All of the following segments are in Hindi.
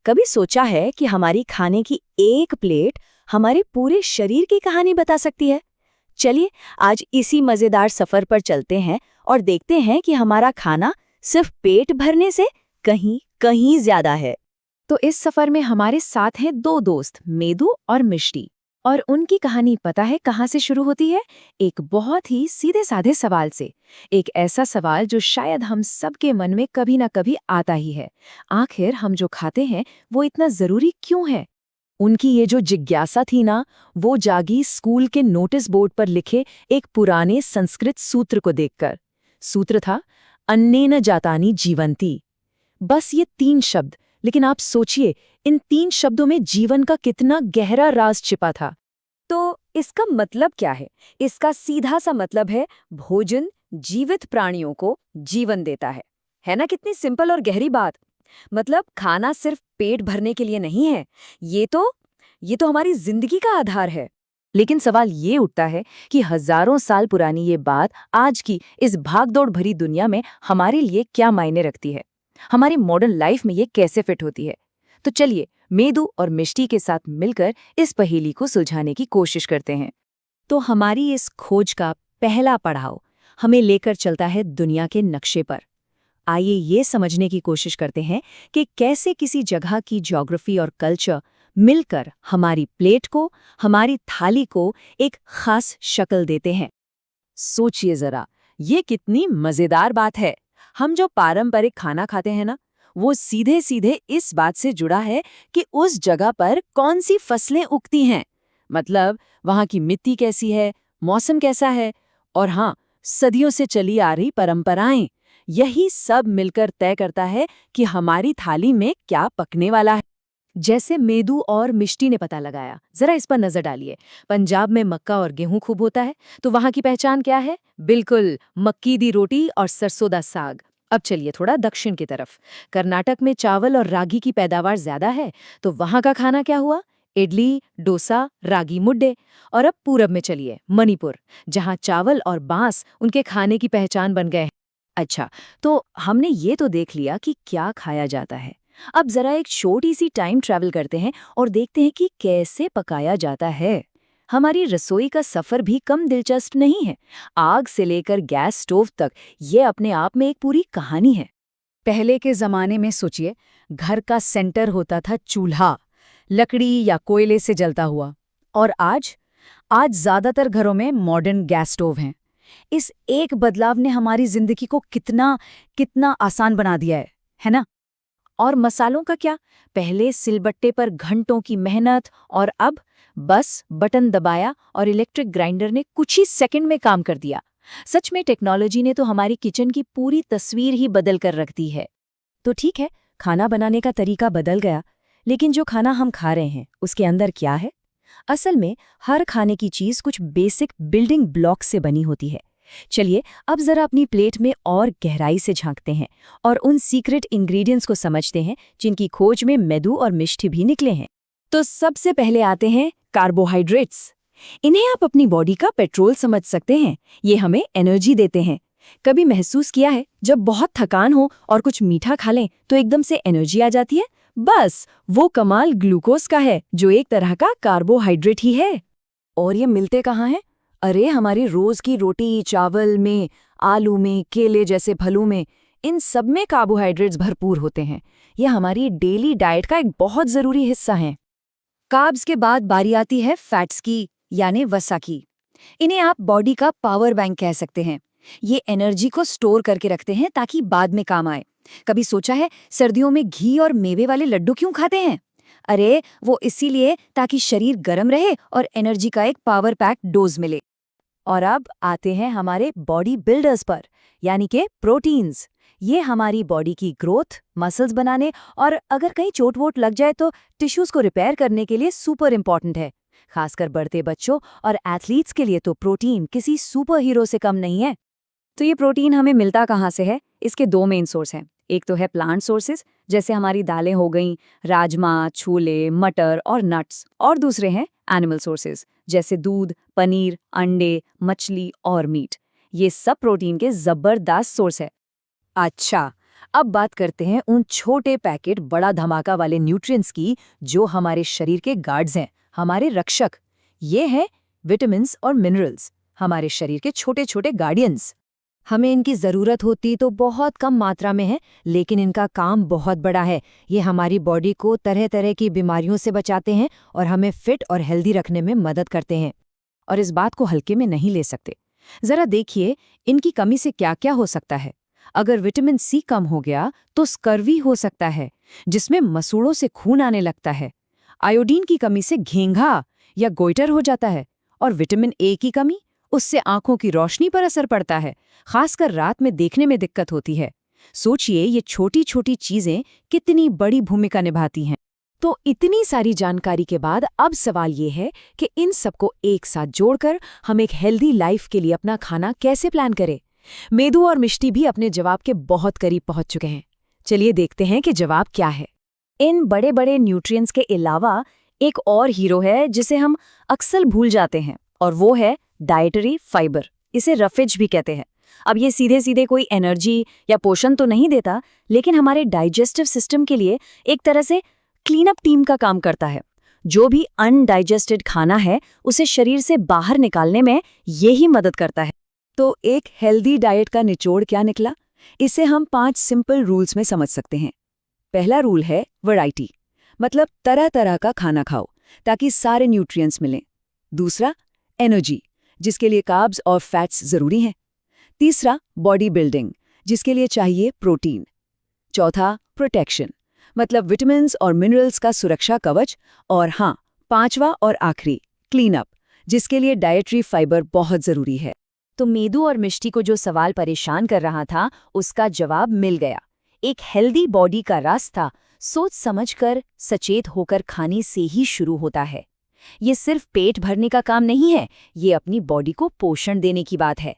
कभी सोचा है कि हमारी खाने की एक प्लेट हमारे पूरे शरीर की कहानी बता सकती है? चलिए आज इसी मजेदार सफर पर चलते हैं और देखते हैं कि हमारा खाना सिर्फ पेट भरने से कहीं कहीं ज्यादा है। तो इस सफर में हमारे साथ हैं दो दोस्त मेदू और मिष्टी। और उनकी कहानी पता है कहाँ से शुरू होती है? एक बहुत ही सीधे साधे सवाल से। एक ऐसा सवाल जो शायद हम सबके मन में कभी ना कभी आता ही है। आखिर हम जो खाते हैं वो इतना जरूरी क्यों है? उनकी ये जो जिज्ञासा थी ना, वो जागी स्कूल के नोटिस बोर्ड पर लिखे एक पुराने संस्कृत सूत्र को देखकर। सूत्र था अन्नेन जातानि जीवन्ति। बस ये 3 शब्द, लेकिन आप सोचिए इन 3 शब्दों में जीवन का कितना गहरा राज छिपा था। तो इसका मतलब क्या है? इसका सीधा सा मतलब है भोजन जीवित प्राणियों को जीवन देता है। है ना, कितनी सिंपल और गहरी बात। मतलब खाना सिर्फ पेट भरने के लिए नहीं है, ये तो हमारी जिंदगी का आधार है। लेकिन सवाल ये उठता है कि हजारों साल पुरानी ये बात आज की इस भागदौड़ भरी दुनिया में हमारे लिए क्या मायने रखती है? हमारी मॉडर्न लाइफ में ये कैसे फिट होती है? तो चलिए मेदू और मिष्टी के साथ मिलकर इस पहेली को सुलझाने की कोशिश करते हैं। तो हमारी इस खोज का पहला पड़ाव हमें लेकर चलता है दुनिया के नक्शे पर। आइए ये समझने की कोशिश करते हैं कि कैसे किसी जगह की ज्योग्राफी और कल्चर मिलकर हमारी प्लेट को, हमारी थाली को एक खास शक्ल देते हैं। सोचिए जरा, ये कितनी मजेदार बात है। हम जो पारंपरिक खाना खाते हैं ना, वो सीधे सीधे इस बात से जुड़ा है कि उस जगह पर कौन सी फसलें उगती हैं। मतलब वहाँ की मिट्टी कैसी है, मौसम कैसा है, और हाँ, सदियों से चली आ रही परंपराएं। यही सब मिलकर तय करता है कि हमारी थाली में क्या पकने वाला है। जैसे मेदू और मिष्टी ने पता लगाया, जरा इस पर नजर डालिए। पंजाब में मक्का और गेहूं खूब होता है, तो वहां की पहचान क्या है? बिल्कुल मक्की दी रोटी और सरसों दा साग। अब चलिए थोड़ा दक्षिण की तरफ। कर्नाटक में चावल और रागी की पैदावार ज्यादा है, तो वहां का खाना क्या हुआ? इडली, डोसा, रागी मुड्डे। और अब पूरब में चलिए, मणिपुर, जहां चावल और बांस उनके खाने की पहचान बन गए हैं। अच्छा, तो हमने ये तो देख लिया कि क्या खाया जाता है। अब जरा एक छोटी सी टाइम ट्रैवल करते हैं और देखते हैं कि कैसे पकाया जाता है। हमारी रसोई का सफर भी कम दिलचस्प नहीं है। आग से लेकर गैस स्टोव तक ये अपने आप में एक पूरी कहानी है। पहले के जमाने में सोचिए, घर का सेंटर होता था चूल्हा, लकड़ी या कोयले से जलता हुआ। और आज ज्यादातर घरों में मॉडर्न गैस स्टोव हैं। इस एक बदलाव ने हमारी जिंदगी को कितना कितना आसान बना दिया है ना? और मसालों का क्या? पहले सिलबट्टे पर घंटों की मेहनत, और अब बस बटन दबाया और इलेक्ट्रिक ग्राइंडर ने कुछ ही सेकंड में काम कर दिया। सच में टेक्नोलॉजी ने तो हमारी किचन की पूरी तस्वीर ही बदल कर रख दी है। तो ठीक है, खाना बनाने का तरीका बदल गया, लेकिन जो खाना हम खा रहे हैं उसके अंदर क्या है? असल में हर खाने की चीज कुछ बेसिक बिल्डिंग ब्लॉक से बनी होती है। चलिए अब जरा अपनी प्लेट में और गहराई से झांकते हैं और उन सीक्रेट इंग्रेडिएंट्स को समझते हैं जिनकी खोज में मेदू और मिष्टी भी निकले हैं। तो सबसे पहले आते हैं कार्बोहाइड्रेट्स। इन्हें आप अपनी बॉडी का पेट्रोल समझ सकते हैं। ये हमें एनर्जी देते हैं। कभी महसूस किया है जब बहुत थकान हो और कुछ मीठा खा लें तो एकदम से एनर्जी आ जाती है? बस वो कमाल ग्लूकोज का है, जो एक तरह का कार्बोहाइड्रेट ही है। और ये मिलते कहाँ हैं? अरे हमारी रोज की रोटी, चावल में, आलू में, केले जैसे फलों में, इन सब में कार्बोहाइड्रेट्स भरपूर होते हैं। ये हमारी डेली डाइट का एक बहुत जरूरी हिस्सा है। कार्ब्स के बाद बारी आती है फैट्स की, यानी वसा की। इन्हें आप बॉडी का पावर बैंक कह सकते हैं। ये एनर्जी को स्टोर करके रखते हैं ताकि बाद में काम आए। कभी सोचा है सर्दियों में घी और मेवे वाले लड्डू क्यों खाते हैं? अरे वो इसीलिए ताकि शरीर गर्म रहे और एनर्जी का एक पावर पैक डोज मिले। और अब आते हैं हमारे बॉडी बिल्डर्स पर, यानी कि प्रोटीन्स। ये हमारी बॉडी की ग्रोथ, मसल्स बनाने और अगर कहीं चोट वोट लग जाए तो टिश्यूज को रिपेयर करने के लिए सुपर इम्पॉर्टेंट है। खासकर बढ़ते बच्चों और एथलीट्स के लिए तो प्रोटीन किसी सुपर हीरो से कम नहीं है। तो ये प्रोटीन हमें मिलता कहाँ से है? इसके 2 मेन सोर्स हैं। एक तो है प्लांट सोर्सेज, जैसे हमारी दालें हो गईं, राजमा, छोले, मटर और नट्स। और दूसरे हैं एनिमल सोर्सेज, जैसे दूध, पनीर, अंडे, मछली और मीट। ये सब प्रोटीन के जबरदस्त सोर्स है। अच्छा, अब बात करते हैं उन छोटे पैकेट बड़ा धमाका वाले न्यूट्रिएंट्स की जो हमारे शरीर के गार्ड्स हैं, हमारे रक्षक। ये हैं विटामिन्स और मिनरल्स, हमारे शरीर के छोटे छोटे गार्डियंस। हमें इनकी ज़रूरत होती तो बहुत कम मात्रा में है, लेकिन इनका काम बहुत बड़ा है। ये हमारी बॉडी को तरह तरह की बीमारियों से बचाते हैं और हमें फिट और हेल्दी रखने में मदद करते हैं। और इस बात को हल्के में नहीं ले सकते। ज़रा देखिए, इनकी कमी से क्या क्या हो सकता है। अगर विटामिन सी कम हो गया तो स्कर्वी हो सकता है, जिसमें मसूड़ों से खून आने लगता है। आयोडीन की कमी से घेंघा या गोइटर हो जाता है। और विटामिन ए की कमी, उससे आंखों की रोशनी पर असर पड़ता है, खासकर रात में देखने में दिक्कत होती है। सोचिए, ये छोटी छोटी चीजें कितनी बड़ी भूमिका निभाती हैं। तो इतनी सारी जानकारी के बाद अब सवाल ये है कि इन सबको एक साथ जोड़कर हम एक हेल्दी लाइफ के लिए अपना खाना कैसे प्लान करें। मेदू और मिष्टी भी अपने जवाब के बहुत करीब पहुंच चुके हैं। चलिए देखते हैं कि जवाब क्या है। इन बड़े बड़े न्यूट्रिएंट्स के अलावा एक और हीरो है जिसे हम अक्सर भूल जाते हैं, और वो है डाइटरी फाइबर। इसे रफेज भी कहते हैं। अब ये सीधे सीधे कोई एनर्जी या पोषण तो नहीं देता, लेकिन हमारे डाइजेस्टिव सिस्टम के लिए एक तरह से क्लीन अप टीम का काम करता है। जो भी अनडाइजेस्टेड खाना है उसे शरीर से बाहर निकालने में यही मदद करता है। तो एक हेल्दी डाइट का निचोड़ क्या निकला? इसे हम 5 सिंपल रूल्स में समझ सकते हैं। पहला रूल है वैरायटी, मतलब तरह तरह का खाना खाओ ताकि सारे न्यूट्रिएंट्स मिलें। दूसरा, एनर्जी, जिसके लिए कार्ब्स और फैट्स जरूरी हैं। तीसरा, बॉडी बिल्डिंग, जिसके लिए चाहिए प्रोटीन। चौथा, प्रोटेक्शन, मतलब विटामिन्स और मिनरल्स का सुरक्षा कवच। और हाँ, पांचवा और आखिरी, क्लीन अप, जिसके लिए डाइटरी फाइबर बहुत जरूरी है। तो मेदू और मिष्टी को जो सवाल परेशान कर रहा था, उसका जवाब मिल गया। एक हेल्दी बॉडी का रास्ता सोच समझकर, सचेत होकर खाने से ही शुरू होता है। ये सिर्फ पेट भरने का काम नहीं है, ये अपनी बॉडी को पोषण देने की बात है।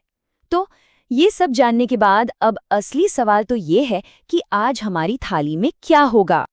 तो ये सब जानने के बाद अब असली सवाल तो ये है कि आज हमारी थाली में क्या होगा।